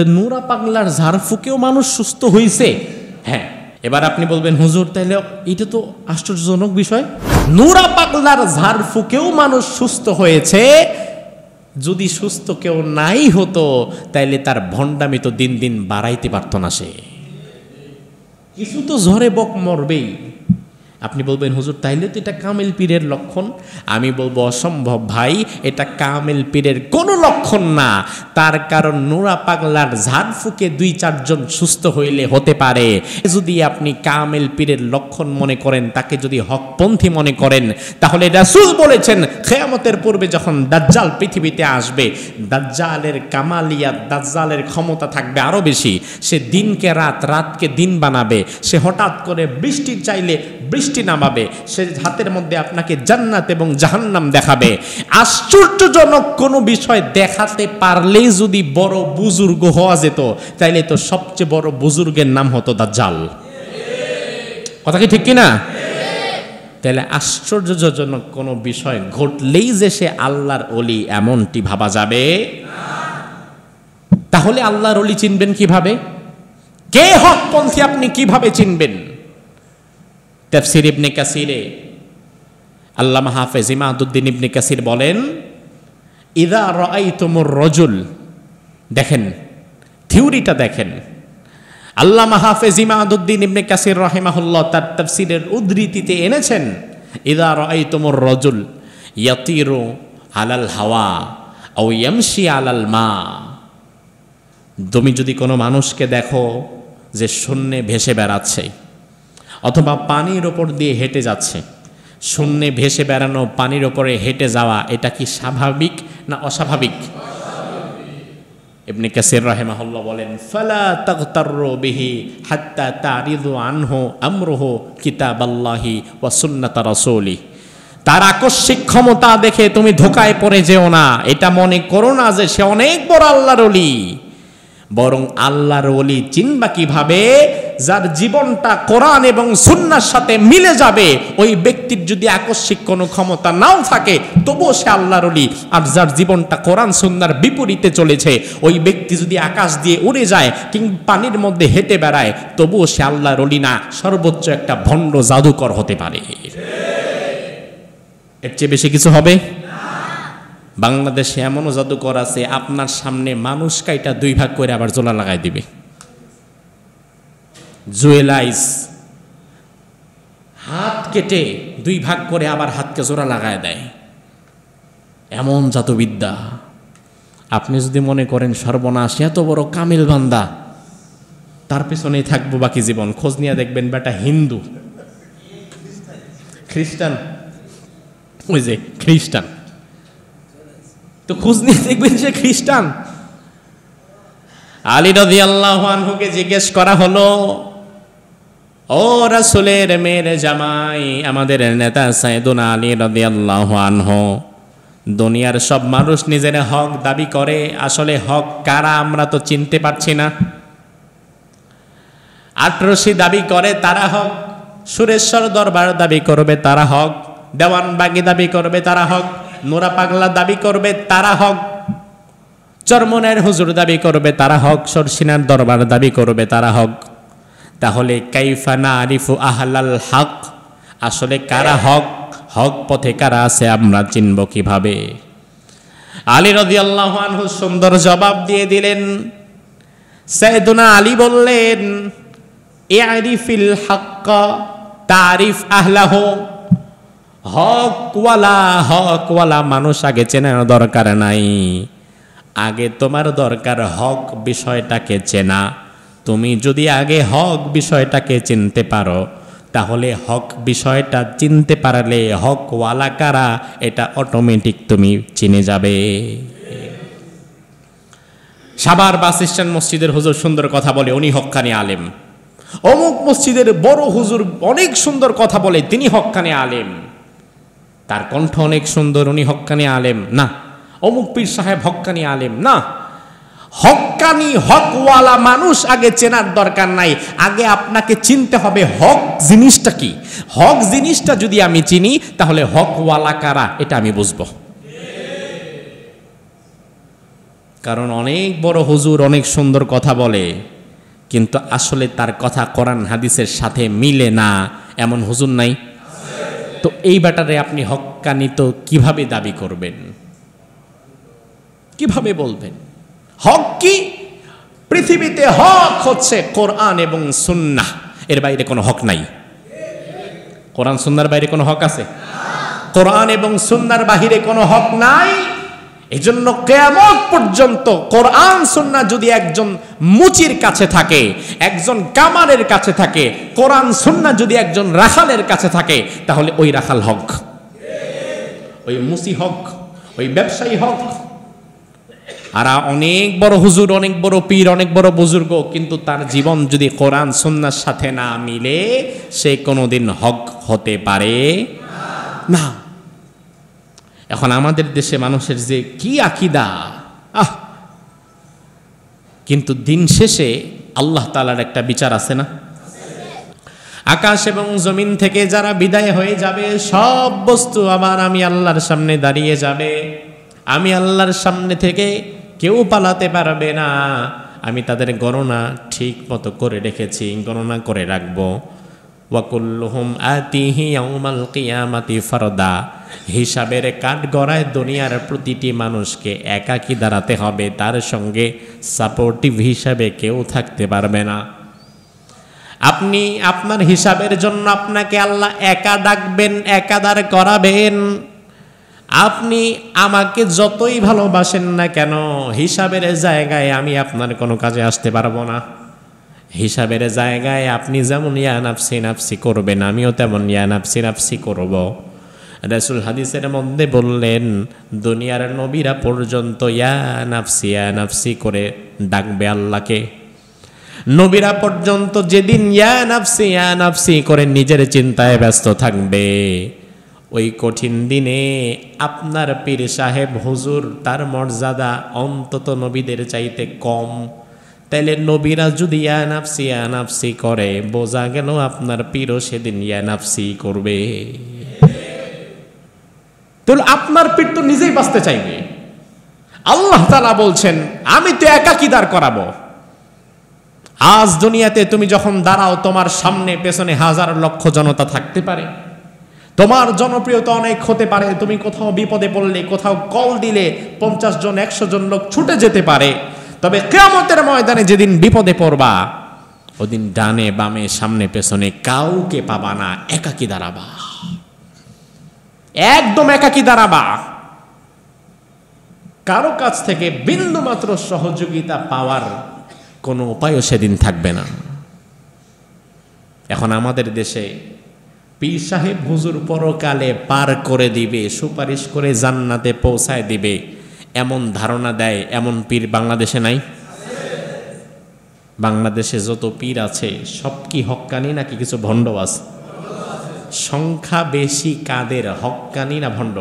তো নুরা পাগলার ঝাড়ফুঁকেও মানুষ সুস্থ হয়েছে। হ্যাঁ, এবার আপনি বলবেন হুজুর তাহলে এটা তো আশ্চর্যজনক বিষয়, নুরা পাগলার ঝাড়ফুঁকেও মানুষ সুস্থ হয়েছে। যদি সুস্থ কেউ নাই হতো তাইলে তার ভণ্ডামি তো দিন দিন বাড়াইতে পারত না, সে কিছু তো ঝরে বক মরবেই। আপনি বলবেন হুজুর তাইলে তো এটা কামেল পীরের লক্ষণ। আমি বলবো অসম্ভব ভাই, এটা কামেল পীরের কোনো লক্ষণ না। তার কারণ নুরা পাগলার ঝাড়ফুঁকে 2-4 জন সুস্থ হইলে হতে পারে। যদি আপনি কামেল পীরের লক্ষণ মনে করেন, তাকে যদি হকপন্থী মনে করেন, তাহলে রাসূল বলেছেন কিয়ামতের পূর্বে যখন দাজ্জাল পৃথিবীতে আসবে, দাজ্জালের কামালিয়াত, দাজ্জালের ক্ষমতা থাকবে আরো বেশি। সে দিনকে রাত, রাতকে দিন বানাবে। সে হঠাৎ করে বৃষ্টি চাইলে বৃষ্টি নামাবে। সে হাতের মধ্যে আপনাকে জান্নাত এবং জাহান্নাম দেখাবে। আশ্চর্যজনক কোনো বিষয় দেখাতে পারলেই যদি বড় বুজুর্গ হওয়া যেত, তাইলে তো সবচেয়ে বড় বুজুর্গের নাম হতো দাজ্জাল। কথা কি ঠিক কিনা? তাহলে আশ্চর্যজনক কোনো বিষয় ঘটলেই যে সে আল্লাহর ওলি, এমনটি ভাবা যাবে? তাহলে আল্লাহর ওলি চিনবেন কিভাবে? কে হকপন্থী আপনি কিভাবে চিনবেন? তাফসীর ইবনে কাসিরে আল্লামা হাফেজ ইমাদউদ্দিন ইবনে কাসির বলেন, ইযা রাআইতুমুর রাজুল, দেখেন থিওরিটা দেখেন। আল্লামা হাফেজ ইমাদউদ্দিন ইবনে কাসির রাহিমাহুল্লাহ তার তাফসীরের উদ্ধৃতিতে এনেছেন, ইযা রাআইতুমুর রাজুল ইয়াতিরু আলাল হাওয়া আও ইয়ামশি আলাল মা। তুমি যদি কোনো মানুষকে দেখো যে শূন্যে ভেসে বেড়াচ্ছে অথবা পানির ওপর দিয়ে হেঁটে যাচ্ছে, শূন্যে ভেসে বেড়ানো, পানির ওপরে হেঁটে যাওয়া, এটা কি স্বাভাবিক না অস্বাভাবিক? ইবনে কাসির রাহিমাহুল্লাহ বলেন, ফালা তাগতাররু বিহি হাত্তা তারিদু আনহু আমরুহু কিতাবাল্লাহি ওয়া সুন্নাত রাসূলি। তার আকস্মিক ক্ষমতা দেখে তুমি ধোঁকায় পড়ে যেও না। এটা মনে করো না যে সে অনেক বড় আল্লাহর ওলি। বরং আল্লাহর ওলি চিনবা কিভাবে? যার জীবনটা কোরআন এবং সুন্নাহর সাথে মিলে যাবে। ওই ব্যক্তির যদি আকস্মিক কোনো ক্ষমতা নাও থাকে, তবুও সে আল্লাহর ওলি। আর যার জীবনটা কোরআন সুন্নাহর বিপরীতে চলেছে, ওই ব্যক্তি যদি আকাশ দিয়ে উড়ে যায় কিংবা পানির মধ্যে হেঁটে বেড়ায়, তবুও সে আল্লাহর ওলি না, সর্বোচ্চ একটা ভণ্ড জাদুকর হতে পারে। এর চেয়ে বেশি কিছু হবে? বাংলাদেশে এমনও জাদুকর আছে, আপনার সামনে মানুষ কাইটা 2 ভাগ করে আবার জোলা লাগাই দিবে। জুয়েলাইজ, হাত কেটে 2 ভাগ করে আবার হাতকে জোড়া লাগায় দেয়, এমন জাদুবিদ্যা। আপনি যদি মনে করেন সর্বনাশ, এত বড় কামিল বান্দা, তার পেছনেই থাকবো বাকি জীবন, খোঁজ নিয়ে দেখবেন বেটা হিন্দু, খ্রিস্টান, ওই যে খ্রিস্টান, তো খোঁজ নিয়ে দেখবেন সে খ্রিস্টান। আলী রাদিয়াল্লাহু আনহুকে জিজ্ঞেস করা হলো, ও রাসূলের মেয়ের জামাই, আমাদের নেতা সাইয়েদুনা আলী রাদিয়াল্লাহু আনহু, দুনিয়ার সব মানুষ নিজের হক দাবি করে, আসলে হক কারা আমরা তো চিনতে পারছি না। আটরশি দাবি করে তারা হক, সুরেশ্বর দরবার দাবি করবে তারা হক, দেওয়ানবাগি দাবি করবে তারা হক, নুরা পাগলা দাবি করবে তারা হক, চরমনের হুজুর দাবি করবে তারা হক, সরসিনার দরবার দাবি করবে তারা হক। তাহলে কাইফা নারিফু আহলাল হক, আসলে কারা হক, হক পথে কারা আছে আমরা চিনব কিভাবে? আলী রাদিয়াল্লাহু আনহু সুন্দর জবাব দিয়ে দিলেন। সাইয়েদুনা আলী বললেন, ইয়ারিফিল হক তারিফ আহলাহু, হকওয়ালা মানুষ আগে চেনার দরকার নাই, আগে তোমার দরকার হক বিষয়টাকে চেনা। তুমি যদি আগে হক বিষয়টাকে চিনতে পারো, তাহলে হক বিষয়টা চিনতে পারলে হকওয়ালা কারা এটা অটোমেটিক তুমি চিনে যাবে। সাভার বাস স্ট্যান্ড মসজিদের হুজুর সুন্দর কথা বলে, উনি হক্কানি আলেম। অমুক মসজিদের বড় হুজুর অনেক সুন্দর কথা বলে, তিনি হক্কানি আলেম, তার কণ্ঠ অনেক সুন্দর, উনি হক্কানি আলেম না। অমুক পীর সাহেব হক্কানি আলেম না। হক্কানি হকওয়ালা মানুষ আগে চেনার দরকার নাই, আগে আপনাকে চিনতে হবে হক জিনিসটা কি। হক জিনিসটা যদি আমি চিনি, তাহলে হকওয়ালা কারা এটা আমি বুঝবো। কারণ অনেক বড় হুজুর অনেক সুন্দর কথা বলে, কিন্তু আসলে তার কথা কোরআন হাদিসের সাথে মিলে না, এমন হুজুর নাই? তো এই ব্যাটারে আপনি হক্কানি তো কিভাবে দাবি করবেন, কিভাবে বলবেন? হক কি? পৃথিবীতে হক হচ্ছে কোরআন এবং সুন্নাহ, এর বাইরে কোনো হক নাই। কোরআন সুন্নাহর বাইরে কোনো হক আছে? কোরআন এবং সুন্নাহর বাহিরে কোনো হক নাই। এজন্য কিয়ামত পর্যন্ত কোরআন সুন্নাহ যদি একজন মুচির কাছে থাকে, একজন কামারের কাছে থাকে, কোরআন সুন্নাহ যদি একজন রাখালের কাছে থাকে, তাহলে ওই রাখাল হক, ওই মুচি হক, ওই ব্যবসায়ী হক। আর অনেক বড় হুজুর, অনেক বড় পীর, অনেক বড় বুজুর্গ, কিন্তু তার জীবন যদি কোরআন সুন্নাহর সাথে না মিলে, সে কোনোদিন হক হতে পারে না। এখন আমাদের দেশে মানুষের যে কি আকীদা, কিন্তু দিন শেষে আল্লাহ তাআলার একটা বিচার আছে না? আকাশ এবং জমিন থেকে যারা বিদায় হয়ে যাবে, সব বস্তু আবার আমি আল্লাহর সামনে দাঁড়িয়ে যাবে। আমি আল্লাহর সামনে থেকে কেউ পালাতে পারবে না। আমি তাদের গণনা ঠিক মতো করে রেখেছি, গণনা করে রাখবো। ওয়াকুল্লুহুম আতিহি ইয়াউমাল কিয়ামাতি ফারদা। হিসাবের কাঠগড়ায় দুনিয়ার প্রতিটি মানুষকে একাকী দাঁড়াতে হবে, তার সঙ্গে সাপোর্টিভ হিসাবে কেউ থাকতে পারবে না। আপনি আপনার হিসাবের জন্য আপনাকে আল্লাহ একা ডাকবেন, একা দাঁড় করাবেন। আপনি আমাকে যতই ভালোবাসেন না কেন, হিসাবের জায়গায় আমি আপনার কোনো কাজে আসতে পারবো না। হিসাবের জায়গায় আপনি যেমন ইয়া নাফসি নাফসি করবেন, আমিও তেমন ইয়া নাফসি নাফসি করব। রাসূল হাদিসের মধ্যে বললেন, দুনিয়ার নবীরা পর্যন্ত ইয়া নাফসি করে ডাকবে আল্লাহকে। নবীরা পর্যন্ত যেদিন ইয়া নাফসি করে নিজের চিন্তায় ব্যস্ত থাকবে, ওই কঠিন দিনে আপনার পীর সাহেব হুজুর তার মর্যাদা অন্তত নবীদের চাইতে কম। তাইলে নবীরা যদি ইয়া নাফসি করে, বোঝা গেল আপনার পীরও সেদিন ইয়া নাফসি করবে। তাহলে আপনার পীর তো নিজেই বাঁচতে চাইবে। আল্লাহ তাআলা বলছেন, আমি তো একাকী দাঁড় করাবো। আজ দুনিয়াতে তুমি যখন দাঁড়াও, তোমার সামনে পেছনে হাজার লক্ষ জনতা থাকতে পারে, তোমার জনপ্রিয়তা অনেক হতে পারে, তুমি কোথাও বিপদে পড়লে, কোথাও কল দিলে 50 জন 100 জন লোক ছুটে যেতে পারে। তবে কিয়ামতের ময়দানে যেদিন বিপদে পড়বা, ওদিন ডানে বামে সামনে পেছনে কাউকে পাবা না, একাকী দাঁড়াবা, একদম একাকী দাঁড়াবা। কারো কাছ থেকে বিন্দু মাত্র সহযোগিতা পাওয়ার কোনো উপায়ও সেদিন থাকবে না। এখন আমাদের দেশে পীর সাহেব হুজুর পরকালে পার করে দিবে, সুপারিশ করে জান্নাতে পৌঁছায় দিবে, এমন ধারণা দেয়, এমন পীর বাংলাদেশে নাই? বাংলাদেশে যত পীর আছে সব কি হক্কানি নাকি কিছু ভণ্ড আছে? সংখ্যা বেশি কাদের, হক্কানি না ভণ্ড?